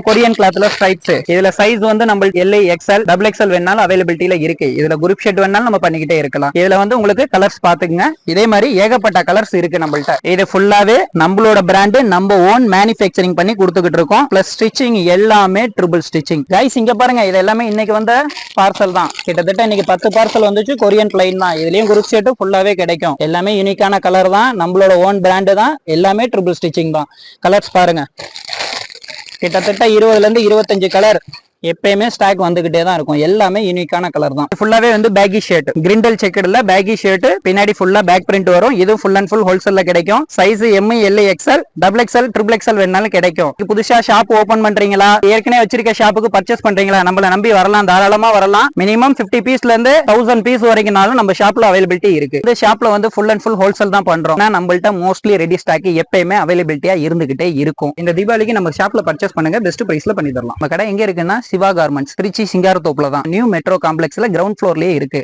Korean கிளாத்ல stripes. இதுல size வந்து நம்ம எல் எக்ஸ்எல் டபுள் எக்ஸ்எல் வேணாலும் அவைலபிலிட்டியில இருக்கு. இதுல குரூப் ஷர்ட் வேணாலும் நம்ம பண்ணிக்கிட்டே இருக்கலாம். இதுல வந்து உங்களுக்கு கலர்ஸ் பாத்துக்குங்க. இதே மாதிரி ஏகப்பட்ட கலர்ஸ் இருக்கு நம்மள்ட்ட. இது ஃபுல்லாவே நம்மளோட பிராண்ட், நம்ம ஓன் மேனுஃபேக்சரிங் பண்ணி கொடுத்துக்கிட்டு இருக்கோம். பிளஸ் ஸ்டிச்சிங் எல்லாமே ட்ரிபிள் ஸ்டிச்சிங். கைஸ் இங்க பாருங்க, இது எல்லாமே இன்னைக்கு வந்த பார்சல் தான். கிட்டத்தட்ட இன்னைக்கு 10 பார்சல் வந்துச்சு. கொரியன் பிளைன் தான். இதுலயும் குரூப் ஷர்ட் ஃபுல்லாவே கிடைக்கும். எல்லாமே யூனிக்கான கலர் தான். நம்மளோட ஓன் பிராண்ட் தான். எல்லாமே ட்ரிபிள் ஸ்டிச்சிங் தான். கலர்ஸ் பாருங்க, கிட்டத்தட்ட 20ல இருந்து 25 கலர் எப்பயுமே ஸ்டாக் வந்துகிட்டே தான் இருக்கும். எல்லாமே யூனிக்கான கலர் தான். ஃபுல்லாவே வந்து பேக்கி ஷர்ட், கிரிண்டல் செக்கட்ல பேக்கி ஷர்ட், பின்னாடி ஃபுல்லா பேக் பிரிண்ட் வரும். இது ஃபுல் அண்ட் ஃபுல் ஹோல்சேல்ல கிடைக்கும். Size M, L, XL, double XL, triple XL வேணாலும் கிடைக்கும். புதுசா ஷாப் ஓபன் பண்றீங்களா, ஏற்கனவே வச்சிருக்க ஷாப்புக்கு பர்ச்சேஸ் பண்றீங்களா, நம்மள நம்பி வரலாம், தாராளமா வரலாம். மினிமம் 50 பீஸ்ல இருந்து 1000 பீஸ் வரைக்கும்னாலும் நம்ம ஷாப்ல அவைலபிலிட்டி இருக்கு. இந்த ஷாப்ல வந்து ஃபுல் அண்ட் ஃபுல் ஹோல்சேல் தான் பண்றோம். நம்மள்ட்ட மோஸ்ட்லி ரெடி ஸ்டாக் எப்பயுமே அவைலபிலிட்டியா இருந்துகிட்டே இருக்கும். இந்த தீபாவளிக்கு நம்ம ஷாப்ல பர்ச்சேஸ் பண்ணுங்க, பெஸ்ட் பிரைஸ்ல பண்ணி தரலாம். நம்ம கடை எங்க இருக்குன்னா சிவா கார்மெண்ட்ஸ், திருச்சி சிங்காரத்தோப்புல தான். நியூ மெட்ரோ காம்ப்ளெக்ஸ்ல கிரவுண்ட் ஃப்ளோர்லயே இருக்கு.